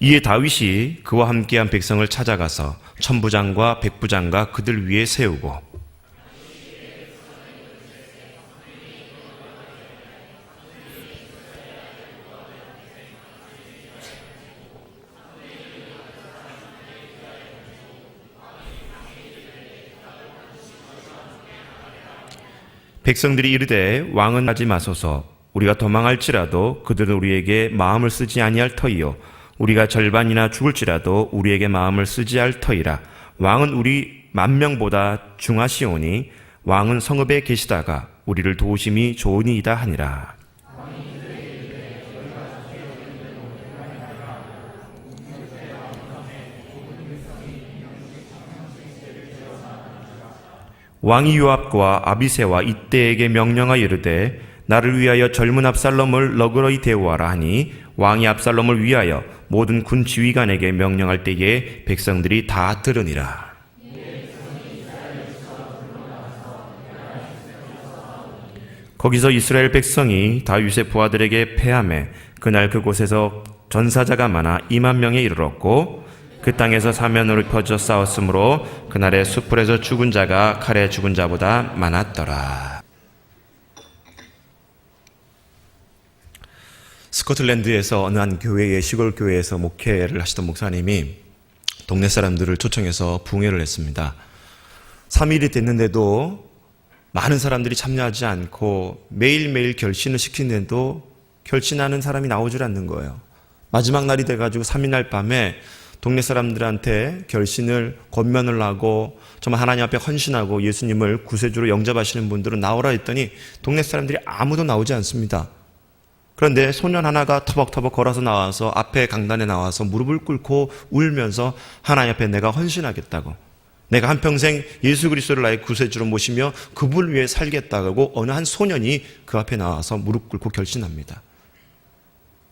이에 다윗이 그와 함께한 백성을 찾아가서 천부장과 백부장과 그들 위에 세우고 백성들이 이르되 왕은 하지 마소서. 우리가 도망할지라도 그들은 우리에게 마음을 쓰지 아니할 터이요 우리가 절반이나 죽을지라도 우리에게 마음을 쓰지 할 터이라. 왕은 우리 만명보다 중하시오니 왕은 성읍에 계시다가 우리를 도우심이 좋으니이다 하니라. 왕이 요압과 아비새와 이때에게 명령하여 이르되 나를 위하여 젊은 압살롬을 너그러이 대우하라 하니 왕이 압살롬을 위하여 모든 군 지휘관에게 명령할 때에 백성들이 다 들으니라. 거기서 이스라엘 백성이 다윗의 부하들에게 패하매 그날 그곳에서 전사자가 많아 2만 명에 이르렀고 그 땅에서 사면으로 퍼져 싸웠으므로 그날의 숯불에서 죽은 자가 칼에 죽은 자보다 많았더라. 스코틀랜드에서 어느 한 교회의 시골 교회에서 목회를 하시던 목사님이 동네 사람들을 초청해서 부흥회를 했습니다. 3일이 됐는데도 많은 사람들이 참여하지 않고 매일매일 결신을 시키는데도 결신하는 사람이 나오질 않는 거예요. 마지막 날이 돼가지고 3일날 밤에 동네 사람들한테 결신을 권면을 하고 정말 하나님 앞에 헌신하고 예수님을 구세주로 영접하시는 분들은 나오라 했더니 동네 사람들이 아무도 나오지 않습니다. 그런데 소년 하나가 터벅터벅 걸어서 나와서 앞에 강단에 나와서 무릎을 꿇고 울면서 하나님 앞에 내가 헌신하겠다고, 내가 한평생 예수 그리스도를 나의 구세주로 모시며 그분을 위해 살겠다고 어느 한 소년이 그 앞에 나와서 무릎 꿇고 결신합니다.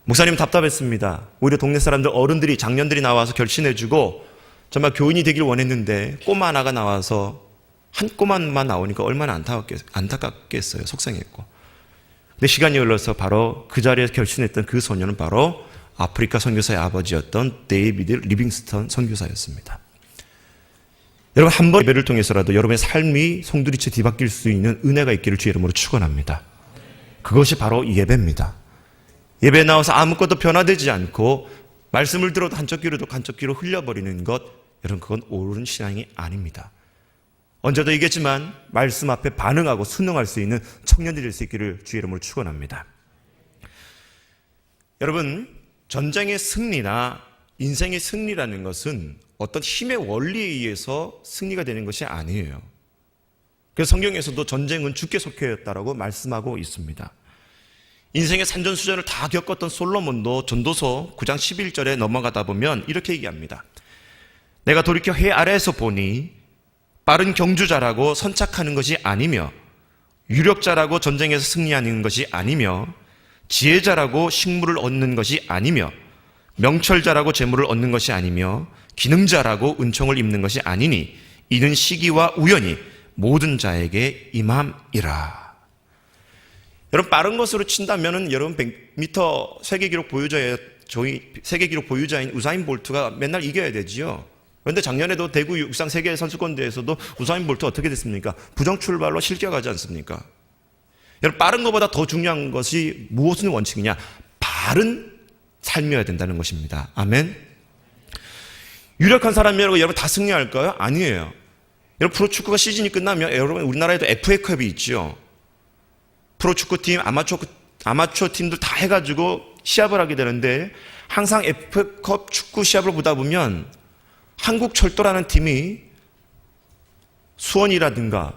목사님 답답했습니다. 오히려 동네 사람들, 어른들이, 장년들이 나와서 결신해주고 정말 교인이 되길 원했는데 꼬마 하나가 나와서 한 꼬마만 나오니까 얼마나 안타깝겠어요. 속상했고. 근데 시간이 흘러서 바로 그 자리에서 결신했던 그 소년은 바로 아프리카 선교사의 아버지였던 데이비드 리빙스턴 선교사였습니다. 여러분, 한 번 예배를 통해서라도 여러분의 삶이 송두리째 뒤바뀔 수 있는 은혜가 있기를 주의 이름으로 축원합니다. 그것이 바로 예배입니다. 예배에 나와서 아무것도 변화되지 않고 말씀을 들어도 한쪽 귀로도 한쪽 귀로 흘려버리는 것, 여러분 그건 옳은 신앙이 아닙니다. 언제도 얘기했지만 말씀 앞에 반응하고 순응할 수 있는 청년들이 될 수 있기를 주의 이름으로 축원합니다. 여러분, 전쟁의 승리나 인생의 승리라는 것은 어떤 힘의 원리에 의해서 승리가 되는 것이 아니에요. 그래서 성경에서도 전쟁은 주께 속해였다라고 말씀하고 있습니다. 인생의 산전수전을 다 겪었던 솔로몬도 전도서 9장 11절에 넘어가다 보면 이렇게 얘기합니다. 내가 돌이켜 해 아래에서 보니 빠른 경주자라고 선착하는 것이 아니며 유력자라고 전쟁에서 승리하는 것이 아니며 지혜자라고 식물을 얻는 것이 아니며 명철자라고 재물을 얻는 것이 아니며 기능자라고 은총을 입는 것이 아니니 이는 시기와 우연히 모든 자에게 임함이라. 여러분, 빠른 것으로 친다면은 여러분 100m 세계기록 보유자인 우사인 볼트가 맨날 이겨야 되지요. 그런데 작년에도 대구 육상 세계 선수권대회에서도 우사인 볼트 어떻게 됐습니까? 부정 출발로 실격하지 않습니까? 여러분, 빠른 것보다 더 중요한 것이 무엇의 원칙이냐? 바른 삶이어야 된다는 것입니다. 아멘. 유력한 사람이라고 여러분 다 승리할까요? 아니에요. 여러분, 프로축구가 시즌이 끝나면 여러분 우리나라에도 FA컵이 있죠. 프로축구팀, 아마추어 팀들 다 해가지고 시합을 하게 되는데 항상 FA컵 축구 시합을 보다 보면 한국철도라는 팀이 수원이라든가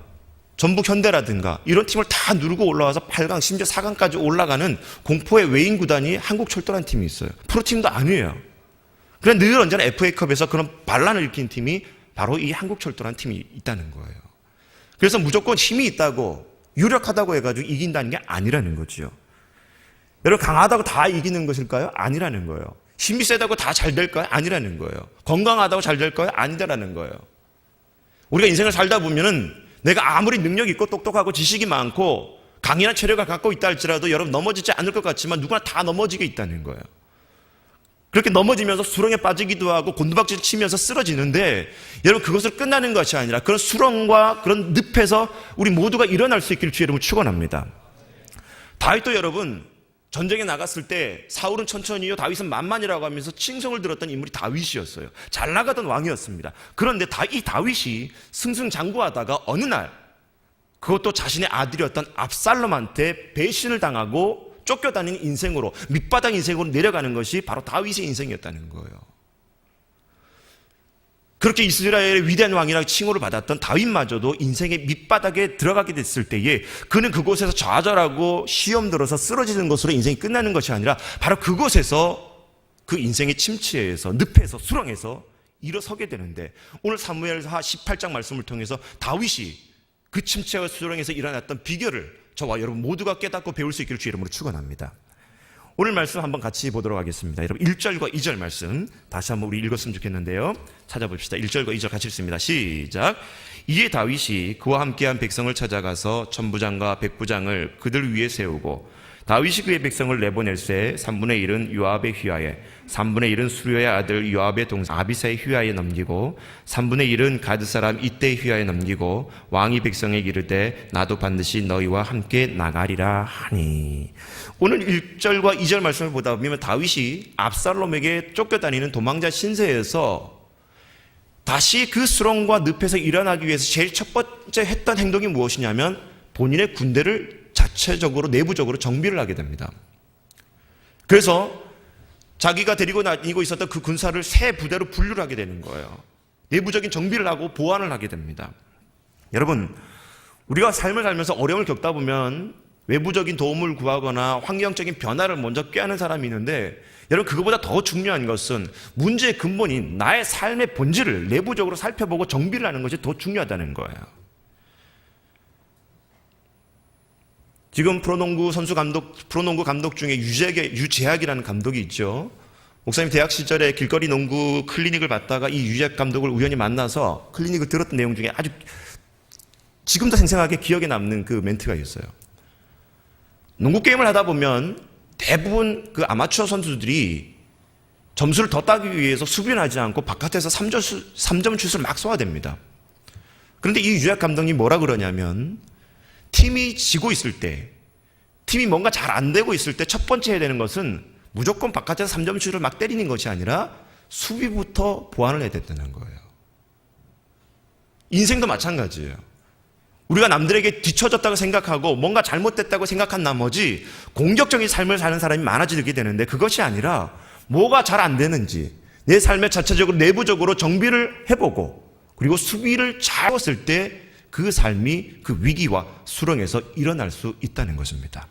전북현대라든가 이런 팀을 다 누르고 올라와서 8강 심지어 4강까지 올라가는 공포의 외인 구단이 한국철도라는 팀이 있어요. 프로팀도 아니에요. 그런데 늘 언제나 FA컵에서 그런 반란을 일으킨 팀이 바로 이 한국철도라는 팀이 있다는 거예요. 그래서 무조건 힘이 있다고 유력하다고 해가지고 이긴다는 게 아니라는 거죠. 여러분, 강하다고 다 이기는 것일까요? 아니라는 거예요. 힘이 세다고 다 잘 될까요? 아니라는 거예요. 건강하다고 잘 될까요? 아니라는 거예요. 우리가 인생을 살다 보면은 내가 아무리 능력 있고 똑똑하고 지식이 많고 강인한 체력을 갖고 있다 할지라도 여러분 넘어지지 않을 것 같지만 누구나 다 넘어지게 있다는 거예요. 그렇게 넘어지면서 수렁에 빠지기도 하고 곤두박질 치면서 쓰러지는데, 여러분 그것으로 끝나는 것이 아니라 그런 수렁과 그런 늪에서 우리 모두가 일어날 수 있기를 주의 이름으로 축원합니다. 다윗도 여러분 전쟁에 나갔을 때 사울은 천천히요, 다윗은 만만이라고 하면서 칭송을 들었던 인물이 다윗이었어요. 잘 나가던 왕이었습니다. 그런데 이 다윗이 승승장구하다가 어느 날 그것도 자신의 아들이었던 압살롬한테 배신을 당하고 쫓겨다니는 인생으로, 밑바닥 인생으로 내려가는 것이 바로 다윗의 인생이었다는 거예요. 그렇게 이스라엘의 위대한 왕이라고 칭호를 받았던 다윗마저도 인생의 밑바닥에 들어가게 됐을 때에 그는 그곳에서 좌절하고 시험 들어서 쓰러지는 것으로 인생이 끝나는 것이 아니라 바로 그곳에서 그 인생의 침체에서, 늪에서, 수렁에서 일어서게 되는데, 오늘 사무엘하 18장 말씀을 통해서 다윗이 그 침체와 수렁에서 일어났던 비결을 저와 여러분 모두가 깨닫고 배울 수 있기를 주의 이름으로 축원합니다. 오늘 말씀 한번 같이 보도록 하겠습니다. 여러분 1절과 2절 말씀 다시 한번 우리 읽었으면 좋겠는데요. 찾아봅시다. 1절과 2절 같이 읽습니다. 시작. 이에 다윗이 그와 함께한 백성을 찾아가서 천부장과 백부장을 그들 위에 세우고, 다윗이 그의 백성을 내보낼새 3분의 1은 요압의 휘하에, 3분의 1은 수료의 아들 요압의 동생 아비사의 휘하에 넘기고, 3분의 1은 가드 사람 이때의 휘하에 넘기고, 왕이 백성에게 이르되 나도 반드시 너희와 함께 나가리라 하니. 오늘 1절과 2절 말씀을 보다 보면 다윗이 압살롬에게 쫓겨다니는 도망자 신세에서 다시 그 수렁과 늪에서 일어나기 위해서 제일 첫 번째 했던 행동이 무엇이냐면 본인의 군대를 자체적으로 내부적으로 정비를 하게 됩니다. 그래서 자기가 데리고 다니고 있었던 그 군사를 새 부대로 분류를 하게 되는 거예요. 내부적인 정비를 하고 보완을 하게 됩니다. 여러분, 우리가 삶을 살면서 어려움을 겪다 보면 외부적인 도움을 구하거나 환경적인 변화를 먼저 꾀하는 사람이 있는데, 여러분 그것보다 더 중요한 것은 문제의 근본인 나의 삶의 본질을 내부적으로 살펴보고 정비를 하는 것이 더 중요하다는 거예요. 지금 프로농구 감독 중에 유재학이라는 감독이 있죠. 목사님 대학 시절에 길거리 농구 클리닉을 받다가 이 유재학 감독을 우연히 만나서 클리닉을 들었던 내용 중에 아주 지금도 생생하게 기억에 남는 그 멘트가 있어요. 농구 게임을 하다 보면 대부분 그 아마추어 선수들이 점수를 더 따기 위해서 수비를 하지 않고 바깥에서 3점 슛을 막 쏘아댑니다. 그런데 이 유재학 감독이 뭐라 그러냐면, 팀이 지고 있을 때, 팀이 뭔가 잘 안 되고 있을 때 첫 번째 해야 되는 것은 무조건 바깥에서 3점 슛을 막 때리는 것이 아니라 수비부터 보완을 해야 된다는 거예요. 인생도 마찬가지예요. 우리가 남들에게 뒤처졌다고 생각하고 뭔가 잘못됐다고 생각한 나머지 공격적인 삶을 사는 사람이 많아지게 되는데, 그것이 아니라 뭐가 잘 안 되는지 내 삶의 자체적으로 내부적으로 정비를 해보고, 그리고 수비를 잘 했을 때 그 삶이 그 위기와 수렁에서 일어날 수 있다는 것입니다.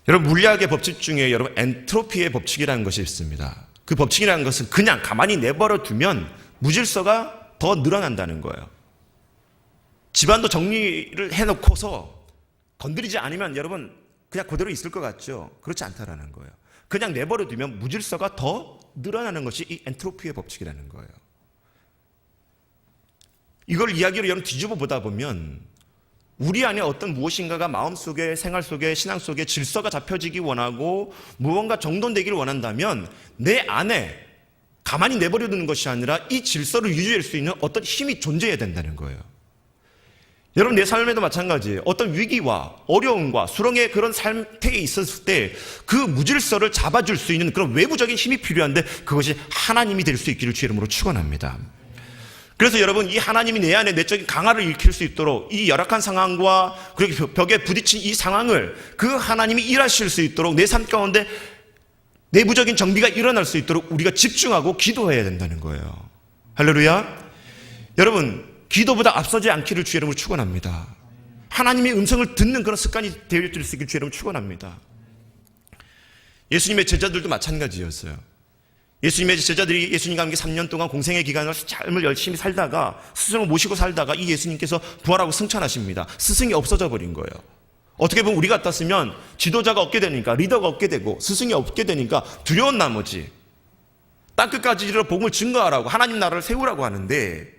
여러분 물리학의 법칙 중에 여러분 엔트로피의 법칙이라는 것이 있습니다. 그 법칙이라는 것은 그냥 가만히 내버려 두면 무질서가 더 늘어난다는 거예요. 집안도 정리를 해놓고서 건드리지 않으면 여러분 그냥 그대로 있을 것 같죠? 그렇지 않다라는 거예요. 그냥 내버려 두면 무질서가 더 늘어나는 것이 이 엔트로피의 법칙이라는 거예요. 이걸 이야기로 여러분 뒤집어 보다 보면 우리 안에 어떤 무엇인가가 마음속에, 생활 속에, 신앙 속에 질서가 잡혀지기 원하고 무언가 정돈되기를 원한다면 내 안에 가만히 내버려 두는 것이 아니라 이 질서를 유지할 수 있는 어떤 힘이 존재해야 된다는 거예요. 여러분 내 삶에도 마찬가지예요. 어떤 위기와 어려움과 수렁의 그런 상태에 있었을 때 그 무질서를 잡아줄 수 있는 그런 외부적인 힘이 필요한데, 그것이 하나님이 될 수 있기를 주의 이름으로 축원합니다. 그래서 여러분 이 하나님이 내 안에 내적인 강화를 일으킬 수 있도록 이 열악한 상황과 그리고 벽에 부딪힌 이 상황을 그 하나님이 일하실 수 있도록 내 삶 가운데 내부적인 정비가 일어날 수 있도록 우리가 집중하고 기도해야 된다는 거예요. 할렐루야. 여러분 기도보다 앞서지 않기를 주의 이름으로 축원합니다. 하나님의 음성을 듣는 그런 습관이 되어질 수 있기를 주의 이름으로 축원합니다. 예수님의 제자들도 마찬가지였어요. 예수님의 제자들이 예수님과 함께 3년 동안 공생의 기간을 삶을 열심히 살다가 스승을 모시고 살다가 이 예수님께서 부활하고 승천하십니다. 스승이 없어져 버린 거예요. 어떻게 보면 우리 같았으면 지도자가 없게 되니까, 리더가 없게 되고 스승이 없게 되니까 두려운 나머지 땅끝까지 이르러 복음을 증거하라고 하나님 나라를 세우라고 하는데,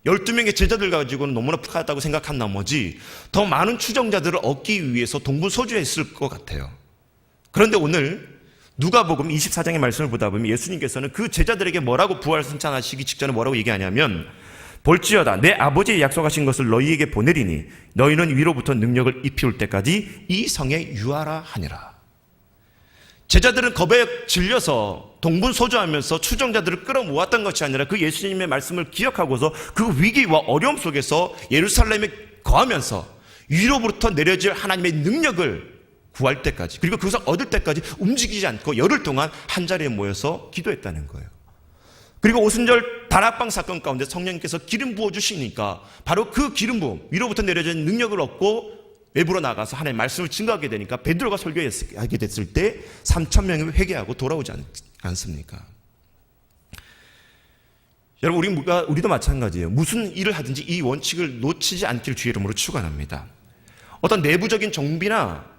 12명의 제자들 가지고는 너무나 부족하다고 생각한 나머지 더 많은 추종자들을 얻기 위해서 동분서주했을 것 같아요. 그런데 오늘 누가복음 24장의 말씀을 보다 보면 예수님께서는 그 제자들에게 뭐라고 부활 승천하시기 직전에 뭐라고 얘기하냐면 볼지어다 내 아버지의 약속하신 것을 너희에게 보내리니 너희는 위로부터 능력을 입히올 때까지 이 성에 유하라 하니라. 제자들은 겁에 질려서 동분서주하면서 추종자들을 끌어모았던 것이 아니라 그 예수님의 말씀을 기억하고서 그 위기와 어려움 속에서 예루살렘에 거하면서 위로부터 내려질 하나님의 능력을 구할 때까지, 그리고 그것을 얻을 때까지 움직이지 않고 열흘 동안 한자리에 모여서 기도했다는 거예요. 그리고 오순절 다락방 사건 가운데 성령님께서 기름 부어주시니까 바로 그 기름 부음, 위로부터 내려진 능력을 얻고 외부로 나가서 하나님의 말씀을 증거하게 되니까 베드로가 설교하게 됐을 때 3,000명이 회개하고 돌아오지 않습니까? 여러분, 우리도 마찬가지예요. 무슨 일을 하든지 이 원칙을 놓치지 않기를 주의 이름으로 축원합니다. 어떤 내부적인 정비나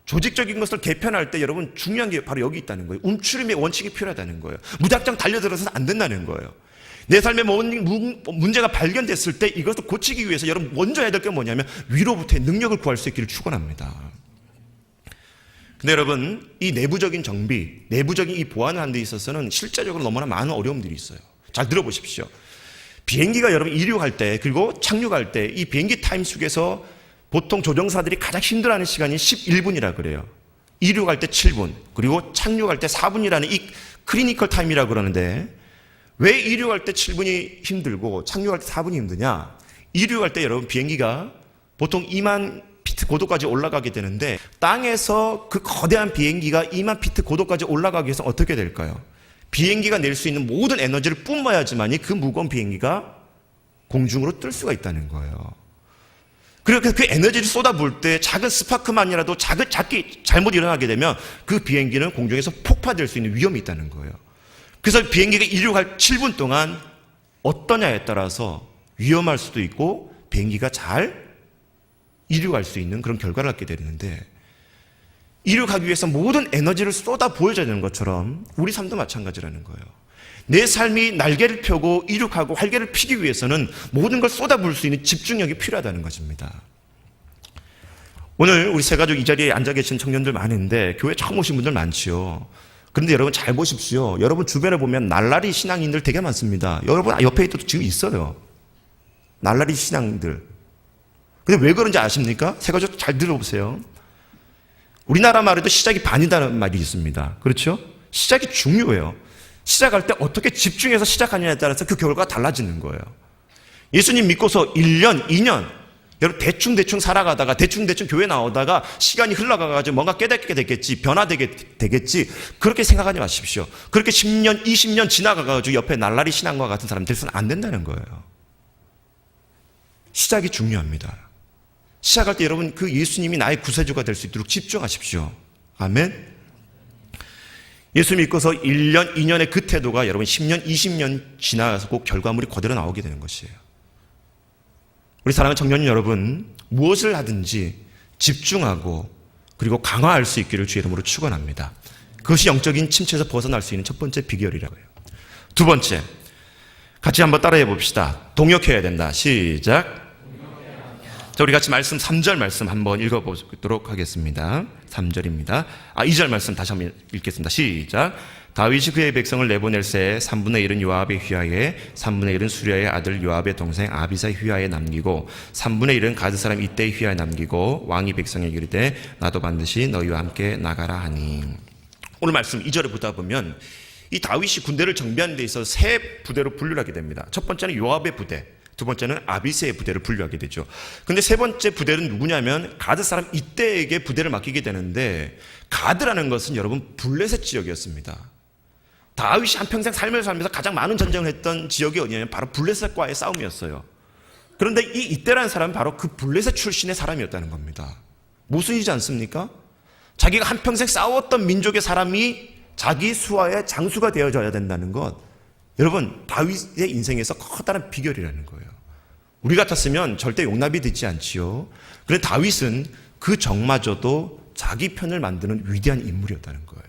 조직적인 것을 개편할 때 여러분 중요한 게 바로 여기 있다는 거예요. 움츠림의 원칙이 필요하다는 거예요. 무작정 달려들어서는 안 된다는 거예요. 내 삶에 문제가 발견됐을 때 이것을 고치기 위해서 여러분 먼저 해야 될 게 뭐냐면 위로부터의 능력을 구할 수 있기를 축원합니다. 근데 여러분, 이 내부적인 정비, 내부적인 이 보완을 하는 데 있어서는 실제적으로 너무나 많은 어려움들이 있어요. 잘 들어보십시오. 비행기가 여러분 이륙할 때 그리고 착륙할 때 이 비행기 타임 속에서 보통 조종사들이 가장 힘들어하는 시간이 11분이라 그래요. 이륙할 때 7분, 그리고 착륙할 때 4분이라는 이 크리니컬 타임이라고 그러는데 왜 이륙할 때 7분이 힘들고 착륙할 때 4분이 힘드냐? 이륙할 때 여러분 비행기가 보통 2만 피트 고도까지 올라가게 되는데 땅에서 그 거대한 비행기가 2만 피트 고도까지 올라가기 위해서 어떻게 될까요? 비행기가 낼 수 있는 모든 에너지를 뿜어야지만이 그 무거운 비행기가 공중으로 뜰 수가 있다는 거예요. 그렇게 그 에너지를 쏟아부을 때 작은 스파크만이라도 작게 잘못 일어나게 되면 그 비행기는 공중에서 폭파될 수 있는 위험이 있다는 거예요. 그래서 비행기가 이륙할 7분 동안 어떠냐에 따라서 위험할 수도 있고 비행기가 잘 이륙할 수 있는 그런 결과를 갖게 되는데, 이륙하기 위해서 모든 에너지를 쏟아 부어줘야 되는 것처럼 우리 삶도 마찬가지라는 거예요. 내 삶이 날개를 펴고 이륙하고 활개를 피기 위해서는 모든 걸 쏟아부을 수 있는 집중력이 필요하다는 것입니다. 오늘 우리 새가족 이 자리에 앉아 계신 청년들 많은데 교회 처음 오신 분들 많지요. 그런데 여러분 잘 보십시오. 여러분 주변에 보면 날라리 신앙인들 되게 많습니다. 여러분 옆에 또 지금 있어요. 날라리 신앙들. 근데 왜 그런지 아십니까? 새가족 잘 들어보세요. 우리나라 말에도 시작이 반이라는 말이 있습니다. 그렇죠? 시작이 중요해요. 시작할 때 어떻게 집중해서 시작하느냐에 따라서 그 결과가 달라지는 거예요. 예수님 믿고서 1년, 2년 여러분 대충 살아가다가 대충 교회 나오다가 시간이 흘러가가지고 뭔가 깨닫게 되겠지, 되겠지, 그렇게 생각하지 마십시오. 그렇게 10년, 20년 지나가가지고 옆에 날라리 신앙과 같은 사람 될 수는 안 된다는 거예요. 시작이 중요합니다. 시작할 때 여러분 그 예수님이 나의 구세주가 될 수 있도록 집중하십시오. 아멘. 예수 믿고서 1년, 2년의 그 태도가 여러분 10년, 20년 지나서 꼭 결과물이 그대로 나오게 되는 것이에요. 우리 사랑하는 청년 여러분, 무엇을 하든지 집중하고 그리고 강화할 수 있기를 주의 이름으로 축원합니다. 그것이 영적인 침체에서 벗어날 수 있는 첫 번째 비결이라고 해요. 두 번째, 같이 한번 따라해 봅시다. 동역해야 된다. 시작. 자, 우리 같이 말씀 3절 말씀 한번 읽어보도록 하겠습니다. 3절입니다. 2절 말씀 다시 한번 읽겠습니다. 시작. 다윗이 그의 백성을 내보낼 새 3분의 1은 요압의 휘하에 3분의 1은 수리아의 아들 요압의 동생 아비사의 휘하에 남기고 3분의 1은 가드 사람 이때의 휘하에 남기고 왕이 백성에게 이르되 나도 반드시 너희와 함께 나가라 하니. 오늘 말씀 2절에 보다 보면 이 다윗이 군대를 정비하는 데 있어서 세 부대로 분류하게 됩니다. 첫 번째는 요압의 부대, 두 번째는 아비새의 부대를 분류하게 되죠. 근데 세 번째 부대는 누구냐면 가드 사람 이때에게 부대를 맡기게 되는데, 가드라는 것은 여러분 블레셋 지역이었습니다. 다윗이 한평생 살면서 가장 많은 전쟁을 했던 지역이 어디냐면 바로 블레셋과의 싸움이었어요. 그런데 이때라는 사람은 바로 그 블레셋 출신의 사람이었다는 겁니다. 모순이지 않습니까? 자기가 한평생 싸웠던 민족의 사람이 자기 수하의 장수가 되어져야 된다는 것, 여러분 다윗의 인생에서 커다란 비결이라는 거예요. 우리 같았으면 절대 용납이 되지 않지요. 그런데 다윗은 그 적마저도 자기 편을 만드는 위대한 인물이었다는 거예요.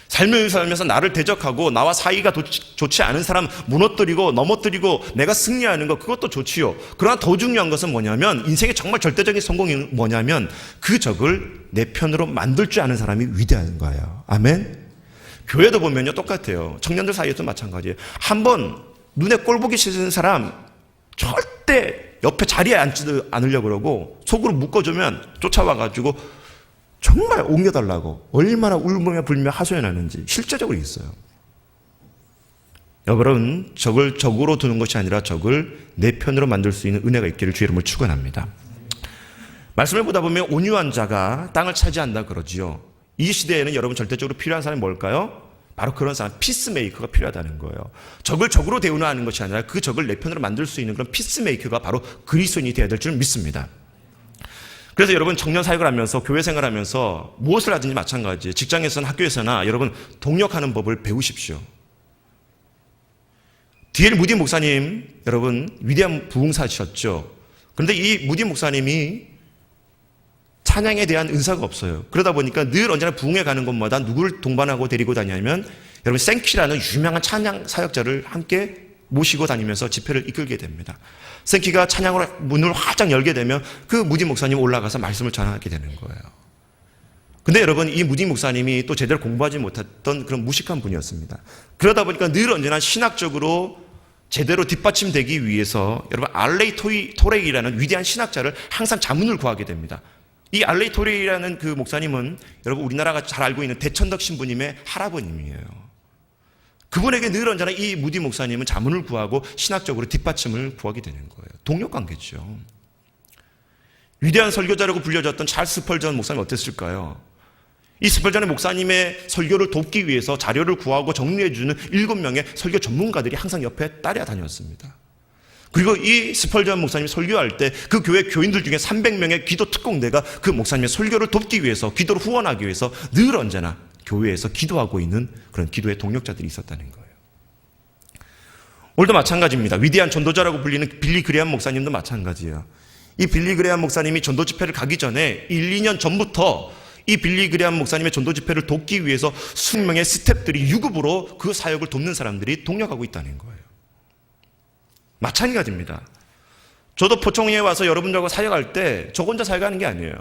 삶을 살면서 나를 대적하고 나와 사이가 좋지 않은 사람 무너뜨리고 넘어뜨리고 내가 승리하는 것, 그것도 좋지요. 그러나 더 중요한 것은 뭐냐면, 인생의 정말 절대적인 성공이 뭐냐면 그 적을 내 편으로 만들 줄 아는 사람이 위대한 거예요. 아멘. 교회도 보면요 똑같아요. 청년들 사이에도 마찬가지예요. 한번 눈에 꼴 보기 싫은 사람 절대 옆에 자리에 앉지도 않으려고 그러고 속으로 묶어주면 쫓아와가지고 정말 옮겨달라고 얼마나 울며 불며 하소연하는지 실제적으로 있어요. 여러분, 적을 적으로 두는 것이 아니라 적을 내 편으로 만들 수 있는 은혜가 있기를 주의 이름으로 축원합니다. 말씀을 보다 보면 온유한 자가 땅을 차지한다 그러지요. 이 시대에는 여러분 절대적으로 필요한 사람이 뭘까요? 바로 그런 사람, 피스메이커가 필요하다는 거예요. 적을 적으로 대우하는 것이 아니라 그 적을 내 편으로 만들 수 있는 그런 피스메이커가 바로 그리스도인이 되어야 될 줄 믿습니다. 그래서 여러분 청년 사역을 하면서 교회 생활하면서 무엇을 하든지 마찬가지예요. 직장에서나 학교에서나 여러분 동력하는 법을 배우십시오. D.L. 무디 목사님, 여러분 위대한 부흥사셨죠. 그런데 이 무디 목사님이 찬양에 대한 은사가 없어요. 그러다 보니까 늘 언제나 부흥회 가는 곳마다 누구를 동반하고 데리고 다니냐면 여러분 생키라는 유명한 찬양 사역자를 함께 모시고 다니면서 집회를 이끌게 됩니다. 생키가 찬양으로 문을 활짝 열게 되면 그 무디 목사님 올라가서 말씀을 전하게 되는 거예요. 근데 여러분 이 무디 목사님이 또 제대로 공부하지 못했던 그런 무식한 분이었습니다. 그러다 보니까 늘 언제나 신학적으로 제대로 뒷받침되기 위해서 여러분 알레이 토레이라는 위대한 신학자를 항상 자문을 구하게 됩니다. 이 알레이 토레이라는 그 목사님은 여러분 우리나라가 잘 알고 있는 대천덕 신부님의 할아버님이에요. 그분에게 늘 언제나 이 무디 목사님은 자문을 구하고 신학적으로 뒷받침을 구하게 되는 거예요. 동력관계죠. 위대한 설교자라고 불려졌던 찰스 스펄전 목사님 어땠을까요? 이 스펄전의 목사님의 설교를 돕기 위해서 자료를 구하고 정리해주는 7명의 설교 전문가들이 항상 옆에 따라다녔습니다. 그리고 이 스펄전 목사님이 설교할 때 그 교회 교인들 중에 300명의 기도 특공대가 그 목사님의 설교를 돕기 위해서, 기도를 후원하기 위해서 늘 언제나 교회에서 기도하고 있는 그런 기도의 동력자들이 있었다는 거예요. 오늘도 마찬가지입니다. 위대한 전도자라고 불리는 빌리 그레함 목사님도 마찬가지예요. 이 빌리 그레함 목사님이 전도 집회를 가기 전에 1, 2년 전부터 이 빌리 그레함 목사님의 전도 집회를 돕기 위해서 수명의 스태프들이 유급으로 그 사역을 돕는 사람들이 동력하고 있다는 거예요. 마찬가지입니다. 저도 포청에 와서 여러분들과 사역할 때 저 혼자 사역하는 게 아니에요.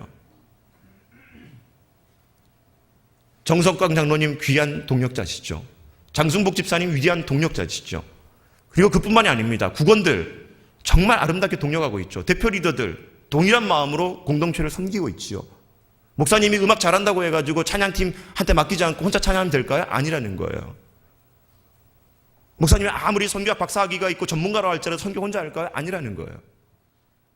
정석광 장로님 귀한 동력자시죠. 장승복 집사님 위대한 동력자시죠. 그리고 그뿐만이 아닙니다. 국원들 정말 아름답게 동력하고 있죠. 대표 리더들 동일한 마음으로 공동체를 섬기고 있지요. 목사님이 음악 잘한다고 해가지고 찬양팀한테 맡기지 않고 혼자 찬양하면 될까요? 아니라는 거예요. 목사님이 아무리 선교학 박사학위가 있고 전문가로 할지라도 선교 혼자 할까요? 아니라는 거예요.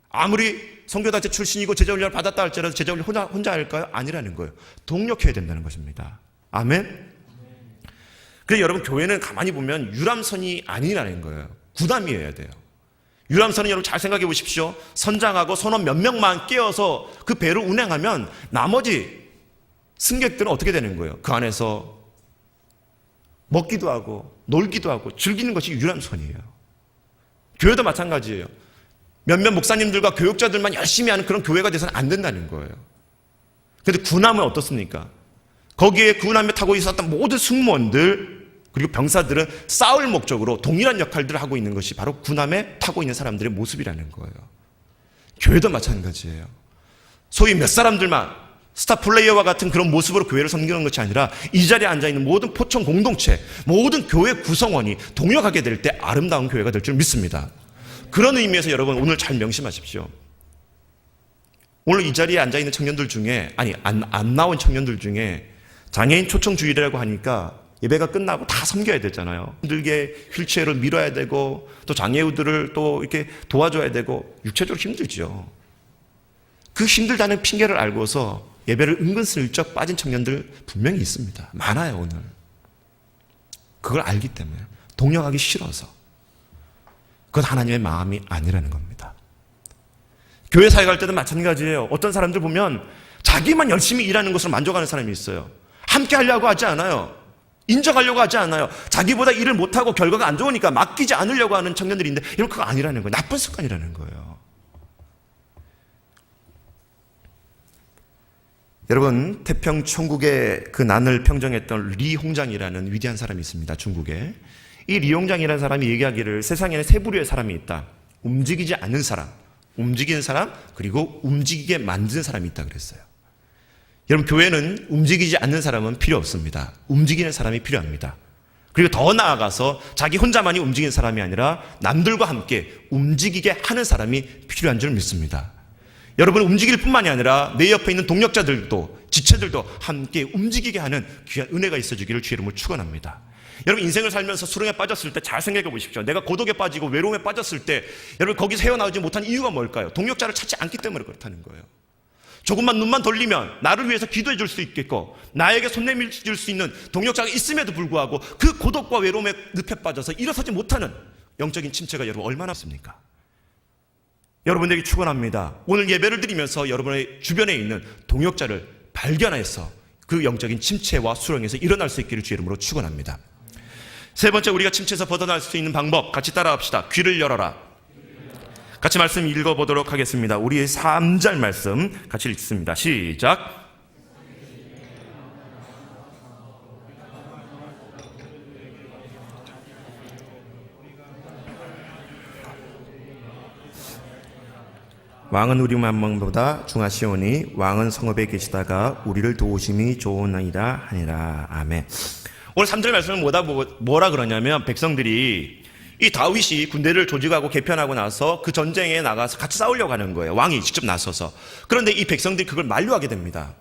아무리 선교단체 출신이고 제자훈련을 받았다 할지라도 제자훈련 혼자 할까요? 아니라는 거예요. 동력해야 된다는 것입니다. 아멘? 그래서 여러분 교회는 가만히 보면 유람선이 아니라는 거예요. 구담이어야 돼요. 유람선은 여러분 잘 생각해 보십시오. 선장하고 선원 몇 명만 깨어서 그 배를 운행하면 나머지 승객들은 어떻게 되는 거예요? 그 안에서 먹기도 하고 놀기도 하고 즐기는 것이 유람선이에요. 교회도 마찬가지예요. 몇몇 목사님들과 교육자들만 열심히 하는 그런 교회가 돼서는 안 된다는 거예요. 그런데 군함은 어떻습니까? 거기에 군함에 타고 있었던 모든 승무원들 그리고 병사들은 싸울 목적으로 동일한 역할들을 하고 있는 것이 바로 군함에 타고 있는 사람들의 모습이라는 거예요. 교회도 마찬가지예요. 소위 몇 사람들만 스타 플레이어와 같은 그런 모습으로 교회를 섬기는 것이 아니라 이 자리에 앉아있는 모든 포청 공동체, 모든 교회 구성원이 동역하게 될 때 아름다운 교회가 될 줄 믿습니다. 그런 의미에서 여러분 오늘 잘 명심하십시오. 오늘 이 자리에 앉아있는 청년들 중에 안 나온 청년들 중에 장애인 초청 주일이라고 하니까 예배가 끝나고 다 섬겨야 되잖아요. 힘들게 휠체어를 밀어야 되고 또 장애우들을 또 이렇게 도와줘야 되고 육체적으로 힘들죠. 그 힘들다는 핑계를 알고서 예배를 은근슬쩍 빠진 청년들 분명히 있습니다. 많아요 오늘. 그걸 알기 때문에 동역하기 싫어서. 그건 하나님의 마음이 아니라는 겁니다. 교회 사역할 때도 마찬가지예요. 어떤 사람들 보면 자기만 열심히 일하는 것으로 만족하는 사람이 있어요. 함께 하려고 하지 않아요. 인정하려고 하지 않아요. 자기보다 일을 못하고 결과가 안 좋으니까 맡기지 않으려고 하는 청년들이 있는데 이런 그거 아니라는 거예요. 나쁜 습관이라는 거예요. 여러분, 태평 천국의 그 난을 평정했던 리 홍장이라는 위대한 사람이 있습니다. 중국에. 이 리 홍장이라는 사람이 얘기하기를 세상에는 세 부류의 사람이 있다. 움직이지 않는 사람, 움직이는 사람, 그리고 움직이게 만드는 사람이 있다 그랬어요. 여러분, 교회는 움직이지 않는 사람은 필요 없습니다. 움직이는 사람이 필요합니다. 그리고 더 나아가서 자기 혼자만이 움직이는 사람이 아니라 남들과 함께 움직이게 하는 사람이 필요한 줄 믿습니다. 여러분, 움직일 뿐만이 아니라 내 옆에 있는 동력자들도, 지체들도 함께 움직이게 하는 귀한 은혜가 있어주기를 주의 이름으로 축원합니다. 여러분, 인생을 살면서 수렁에 빠졌을 때 잘 생각해 보십시오. 내가 고독에 빠지고 외로움에 빠졌을 때 여러분, 거기서 헤어나오지 못한 이유가 뭘까요? 동력자를 찾지 않기 때문에 그렇다는 거예요. 조금만 눈만 돌리면 나를 위해서 기도해 줄 수 있겠고 나에게 손 내밀 수 있는 동력자가 있음에도 불구하고 그 고독과 외로움에 늪에 빠져서 일어서지 못하는 영적인 침체가 여러분 얼마나 습니까? 여러분에게 축원합니다. 오늘 예배를 드리면서 여러분의 주변에 있는 동역자를 발견해서 그 영적인 침체와 수렁에서 일어날 수 있기를 주의 이름으로 축원합니다. 세 번째, 우리가 침체에서 벗어날 수 있는 방법 같이 따라합시다. 귀를 열어라. 같이 말씀 읽어보도록 하겠습니다. 우리의 3절 말씀 같이 읽습니다. 시작. 왕은 우리 만방보다 중하시오니 왕은 성읍에 계시다가 우리를 도우심이 좋으나이다 하니라. 아멘. 오늘 3절 말씀은 뭐라 그러냐면 백성들이 이 다윗이 군대를 조직하고 개편하고 나서 그 전쟁에 나가서 같이 싸우려고 하는 거예요. 왕이 직접 나서서. 그런데 이 백성들이 그걸 만류하게 됩니다.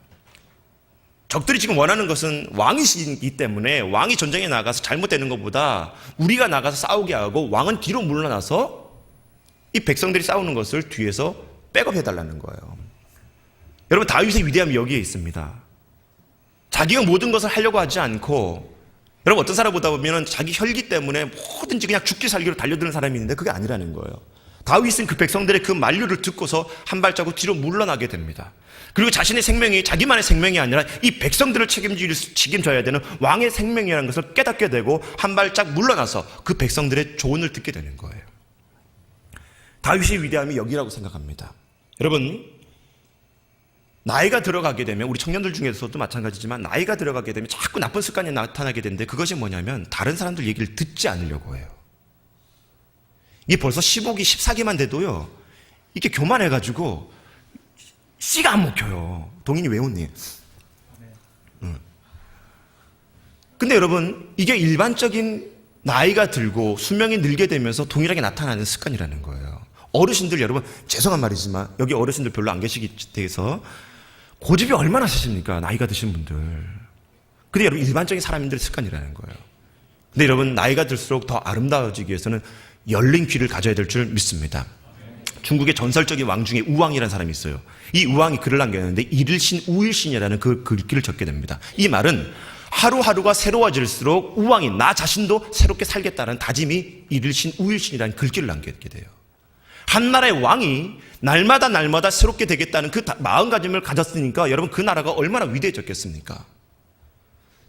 적들이 지금 원하는 것은 왕이시기 때문에 왕이 전쟁에 나가서 잘못되는 것보다 우리가 나가서 싸우게 하고 왕은 뒤로 물러나서 이 백성들이 싸우는 것을 뒤에서 백업해달라는 거예요. 여러분, 다윗의 위대함이 여기에 있습니다. 자기가 모든 것을 하려고 하지 않고, 여러분, 어떤 사람 보다 보면 자기 혈기 때문에 뭐든지 그냥 죽기 살기로 달려드는 사람이 있는데 그게 아니라는 거예요. 다윗은 그 백성들의 그 만류를 듣고서 한 발자국 뒤로 물러나게 됩니다. 그리고 자신의 생명이 자기만의 생명이 아니라 이 백성들을 책임져야 되는 왕의 생명이라는 것을 깨닫게 되고 한 발짝 물러나서 그 백성들의 조언을 듣게 되는 거예요. 다윗의 위대함이 여기라고 생각합니다. 여러분, 나이가 들어가게 되면, 우리 청년들 중에서도 마찬가지지만 나이가 들어가게 되면 자꾸 나쁜 습관이 나타나게 되는데 그것이 뭐냐면 다른 사람들 얘기를 듣지 않으려고 해요. 이게 벌써 15기, 14기만 돼도요, 이렇게 교만해가지고 씨가 안 먹혀요. 동인이 왜 웃니? 근데 여러분, 이게 일반적인 나이가 들고 수명이 늘게 되면서 동일하게 나타나는 습관이라는 거예요. 어르신들, 여러분, 죄송한 말이지만 여기 어르신들 별로 안 계시기 때문에 고집이 얼마나 세십니까? 나이가 드신 분들. 근데 여러분, 일반적인 사람들의 습관이라는 거예요. 근데 여러분, 나이가 들수록 더 아름다워지기 위해서는 열린 귀를 가져야 될 줄 믿습니다. 중국의 전설적인 왕 중에 우왕이라는 사람이 있어요. 이 우왕이 글을 남겼는데 일일신 우일신이라는 그 글귀를 적게 됩니다. 이 말은 하루하루가 새로워질수록 우왕이 나 자신도 새롭게 살겠다는 다짐이 일일신 우일신이라는 글귀를 남기게 돼요. 한 나라의 왕이 날마다 새롭게 되겠다는 그 마음가짐을 가졌으니까 여러분, 그 나라가 얼마나 위대해졌겠습니까?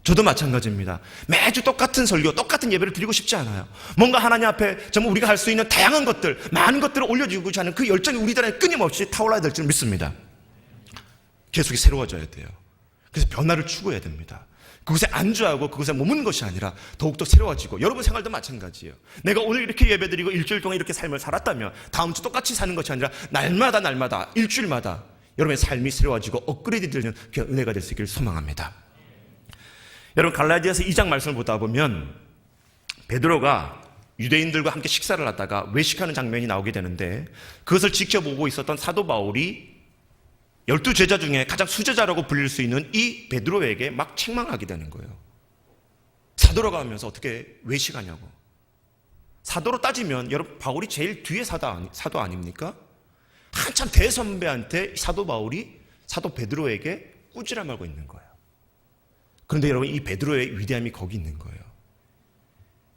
저도 마찬가지입니다. 매주 똑같은 설교, 똑같은 예배를 드리고 싶지 않아요. 뭔가 하나님 앞에 정말 우리가 할 수 있는 다양한 것들, 많은 것들을 올려주고자 하는 그 열정이 우리들에게 끊임없이 타올라야 될 줄 믿습니다. 계속 새로워져야 돼요. 그래서 변화를 추구해야 됩니다. 그것에 안주하고 그것에 머무는 것이 아니라 더욱더 새로워지고, 여러분 생활도 마찬가지예요. 내가 오늘 이렇게 예배드리고 일주일 동안 이렇게 삶을 살았다면 다음 주 똑같이 사는 것이 아니라 날마다 일주일마다 여러분의 삶이 새로워지고 업그레이드 되는 그 은혜가 될 수 있기를 소망합니다. 여러분, 갈라디아서 2장 말씀을 보다 보면 베드로가 유대인들과 함께 식사를 하다가 외식하는 장면이 나오게 되는데 그것을 지켜보고 있었던 사도 바울이 12제자 중에 가장 수제자라고 불릴 수 있는 이 베드로에게 막 책망하게 되는 거예요. 사도라고 하면서 어떻게 외식하냐고. 사도로 따지면 여러분, 바울이 제일 뒤에 사도 아닙니까? 한참 대선배한테 사도 바울이 사도 베드로에게 꾸지람 하고 있는 거예요. 그런데 여러분, 이 베드로의 위대함이 거기 있는 거예요.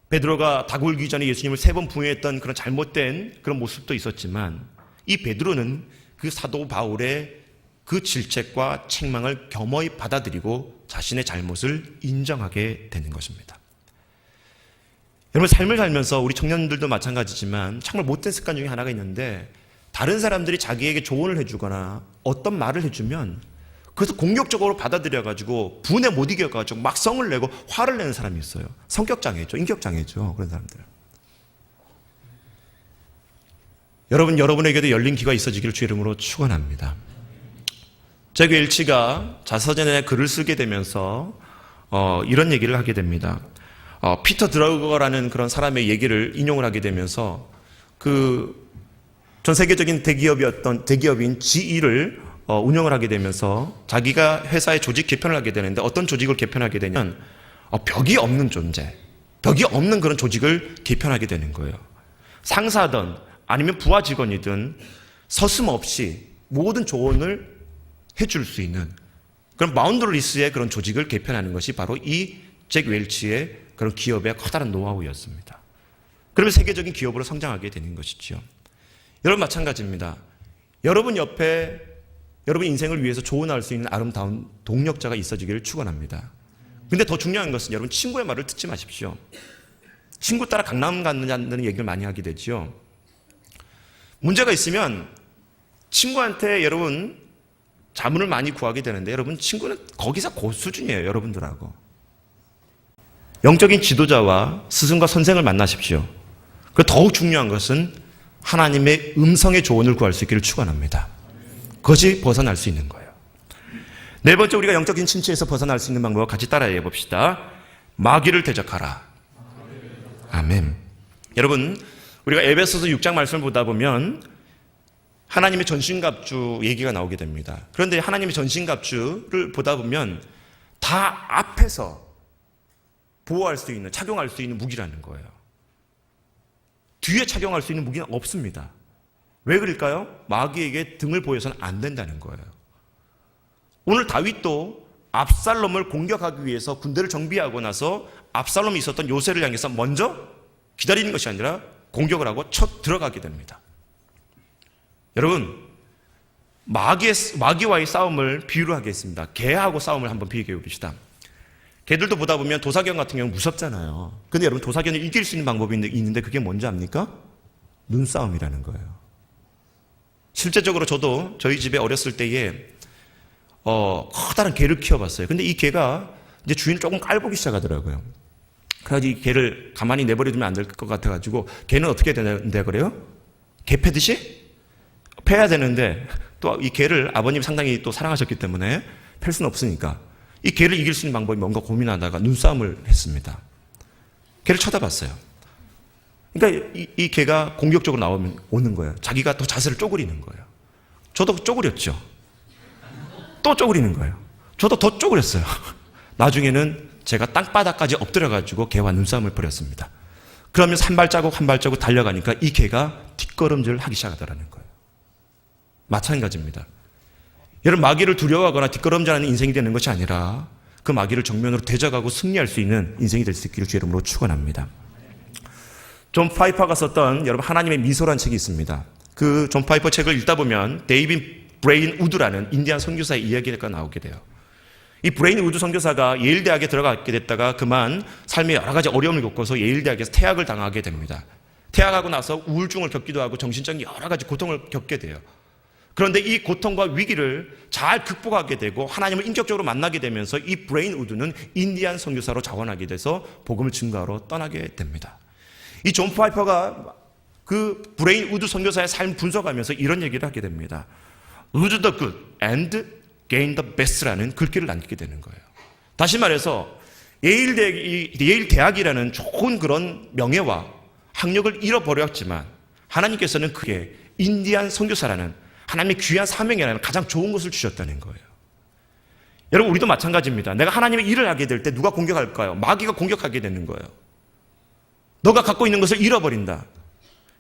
베드로가 닭 울기 전에 예수님을 3번 부인했던 그런 잘못된 그런 모습도 있었지만 이 베드로는 그 사도 바울의 그 질책과 책망을 겸허히 받아들이고 자신의 잘못을 인정하게 되는 것입니다. 여러분, 삶을 살면서 우리 청년들도 마찬가지지만 정말 못된 습관 중에 하나가 있는데 다른 사람들이 자기에게 조언을 해주거나 어떤 말을 해주면 그래서 공격적으로 받아들여가지고 분에 못 이겨가지고 막 성을 내고 화를 내는 사람이 있어요. 성격장애죠. 인격장애죠. 그런 사람들. 여러분에게도 열린 귀가 있어지기를 주 이름으로 축원합니다. 잭 웰치가 자서전에 글을 쓰게 되면서 이런 얘기를 하게 됩니다. 피터 드러거라는 그런 사람의 얘기를 인용을 하게 되면서 전 세계적인 대기업인 GE를 운영을 하게 되면서 자기가 회사의 조직 개편을 하게 되는데 어떤 조직을 개편하게 되냐면 벽이 없는 존재, 벽이 없는 그런 조직을 개편하게 되는 거예요. 상사든 아니면 부하 직원이든 서슴없이 모든 조언을 해줄 수 있는 그런 바운더리스의 그런 조직을 개편하는 것이 바로 이 잭 웰치의 그런 기업의 커다란 노하우였습니다. 그러면 세계적인 기업으로 성장하게 되는 것이죠. 여러분 마찬가지입니다. 여러분 옆에 여러분 인생을 위해서 조언할 수 있는 아름다운 동력자가 있어지기를 축원합니다. 근데 더 중요한 것은 여러분 친구의 말을 듣지 마십시오. 친구 따라 강남 간다는 얘기를 많이 하게 되죠. 문제가 있으면 친구한테 여러분 자문을 많이 구하게 되는데 여러분 친구는 거기서 고수준이에요. 여러분들하고. 영적인 지도자와 스승과 선생을 만나십시오. 그 더욱 중요한 것은 하나님의 음성의 조언을 구할 수 있기를 축원합니다. 그것이 벗어날 수 있는 거예요. 네 번째 우리가 영적인 침체에서 벗어날 수 있는 방법을 같이 따라해 봅시다. 마귀를 대적하라. 아멘. 여러분 우리가 에베소서 6장 말씀을 보다 보면 하나님의 전신갑주 얘기가 나오게 됩니다. 그런데 하나님의 전신갑주를 보다 보면 다 앞에서 보호할 수 있는, 착용할 수 있는 무기라는 거예요. 뒤에 착용할 수 있는 무기는 없습니다. 왜 그럴까요? 마귀에게 등을 보여서는 안 된다는 거예요. 오늘 다윗도 압살롬을 공격하기 위해서 군대를 정비하고 나서 압살롬이 있었던 요새를 향해서 먼저 기다리는 것이 아니라 공격을 하고 쳐 들어가게 됩니다. 여러분, 마귀와의 싸움을 비유를 하겠습니다. 개하고 싸움을 한번 비교해 봅시다. 개들도 보다 보면 도사견 같은 경우는 무섭잖아요. 근데 여러분 도사견을 이길 수 있는 방법이 있는데 그게 뭔지 압니까? 눈싸움이라는 거예요. 실제적으로 저도 저희 집에 어렸을 때에 커다란 개를 키워봤어요. 근데 이 개가 이제 주인을 조금 깔보기 시작하더라고요. 그래가지고 이 개를 가만히 내버려두면 안 될 것 같아가지고 개는 어떻게 되는데 그래요? 개 패듯이? 패야 되는데 또 이 개를 아버님 상당히 또 사랑하셨기 때문에 팰 수는 없으니까 이 개를 이길 수 있는 방법이 뭔가 고민하다가 눈싸움을 했습니다. 개를 쳐다봤어요. 그러니까 이 개가 공격적으로 오는 거예요. 자기가 또 자세를 쪼그리는 거예요. 저도 쪼그렸죠. 또 쪼그리는 거예요. 저도 더 쪼그렸어요. 나중에는 제가 땅바닥까지 엎드려가지고 개와 눈싸움을 벌였습니다. 그러면서 한 발자국 한 발자국 달려가니까 이 개가 뒷걸음질을 하기 시작하더라는 거예요. 마찬가지입니다. 여러분 마귀를 두려워하거나 뒷걸음질하는 인생이 되는 것이 아니라 그 마귀를 정면으로 대적하고 승리할 수 있는 인생이 될 수 있기를 주의 이름으로 축원합니다. 존 파이퍼가 썼던 여러분 하나님의 미소라는 책이 있습니다. 그 존 파이퍼 책을 읽다 보면 데이빗 브레인 우드라는 인디안 선교사의 이야기가 나오게 돼요. 이 브레인 우드 선교사가 예일 대학에 들어가게 됐다가 그만 삶에 여러 가지 어려움을 겪어서 예일 대학에서 퇴학을 당하게 됩니다. 퇴학하고 나서 우울증을 겪기도 하고 정신적인 여러 가지 고통을 겪게 돼요. 그런데 이 고통과 위기를 잘 극복하게 되고 하나님을 인격적으로 만나게 되면서 이 브레인 우드는 인디안 선교사로 자원하게 돼서 복음을 증거하러 떠나게 됩니다. 이 존 파이퍼가 그 브레인 우드 선교사의 삶을 분석하면서 이런 얘기를 하게 됩니다. Lose the good and gain the best라는 글귀를 남기게 되는 거예요. 다시 말해서 예일 대학이라는 좋은 그런 명예와 학력을 잃어버렸지만 하나님께서는 그게 인디안 선교사라는 하나님의 귀한 사명이라는 가장 좋은 것을 주셨다는 거예요. 여러분 우리도 마찬가지입니다. 내가 하나님의 일을 하게 될 때 누가 공격할까요? 마귀가 공격하게 되는 거예요. 너가 갖고 있는 것을 잃어버린다.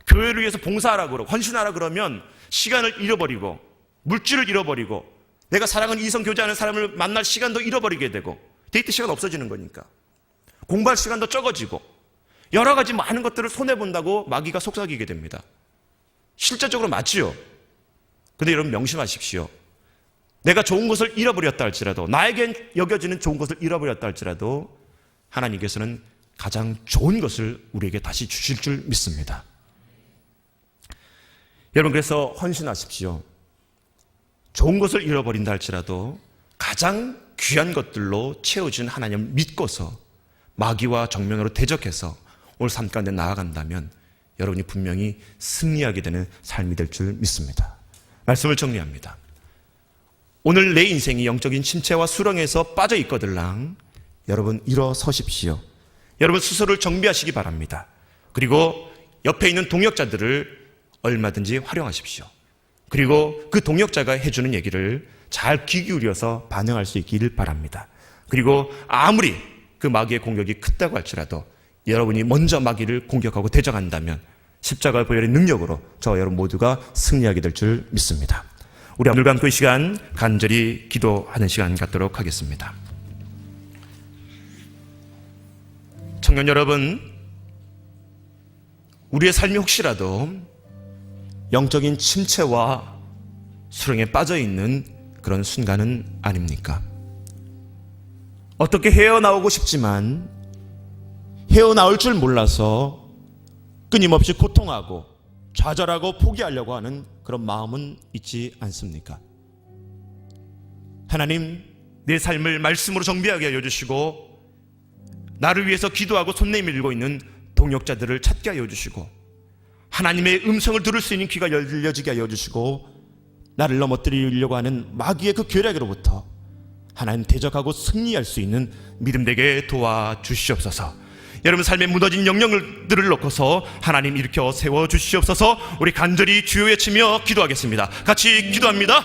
교회를 위해서 봉사하라 그러고 헌신하라 그러면 시간을 잃어버리고 물질을 잃어버리고 내가 사랑하는 이성 교제하는 사람을 만날 시간도 잃어버리게 되고 데이트 시간 없어지는 거니까 공부할 시간도 적어지고 여러 가지 많은 것들을 손해본다고 마귀가 속삭이게 됩니다. 실제적으로 맞지요. 근데 여러분 명심하십시오. 내가 좋은 것을 잃어버렸다 할지라도 나에겐 여겨지는 좋은 것을 잃어버렸다 할지라도 하나님께서는 가장 좋은 것을 우리에게 다시 주실 줄 믿습니다. 여러분 그래서 헌신하십시오. 좋은 것을 잃어버린다 할지라도 가장 귀한 것들로 채워진 하나님을 믿고서 마귀와 정면으로 대적해서 오늘 삶 가운데 나아간다면 여러분이 분명히 승리하게 되는 삶이 될 줄 믿습니다. 말씀을 정리합니다. 오늘 내 인생이 영적인 침체와 수렁에서 빠져 있거들랑 여러분 일어서십시오. 여러분 스스로를 정비하시기 바랍니다. 그리고 옆에 있는 동역자들을 얼마든지 활용하십시오. 그리고 그 동역자가 해주는 얘기를 잘 귀 기울여서 반응할 수 있기를 바랍니다. 그리고 아무리 그 마귀의 공격이 크다고 할지라도 여러분이 먼저 마귀를 공격하고 대적한다면 십자가 보혈의 능력으로 저와 여러분 모두가 승리하게 될 줄 믿습니다. 우리 오늘 감고 이 시간 간절히 기도하는 시간 갖도록 하겠습니다. 청년 여러분, 우리의 삶이 혹시라도 영적인 침체와 수렁에 빠져 있는 그런 순간은 아닙니까? 어떻게 헤어나오고 싶지만 헤어나올 줄 몰라서 끊임없이 고통하고 좌절하고 포기하려고 하는 그런 마음은 있지 않습니까? 하나님, 내 삶을 말씀으로 정비하게 하여 주시고 나를 위해서 기도하고 손 내밀고 있는 동역자들을 찾게 하여 주시고 하나님의 음성을 들을 수 있는 귀가 열려지게 하여 주시고 나를 넘어뜨리려고 하는 마귀의 그 계략으로부터 하나님 대적하고 승리할 수 있는 믿음 되게 도와주시옵소서. 여러분 삶에 무너진 영역들을 놓고서 하나님 일으켜 세워주시옵소서. 우리 간절히 주여 외치며 기도하겠습니다. 같이 기도합니다.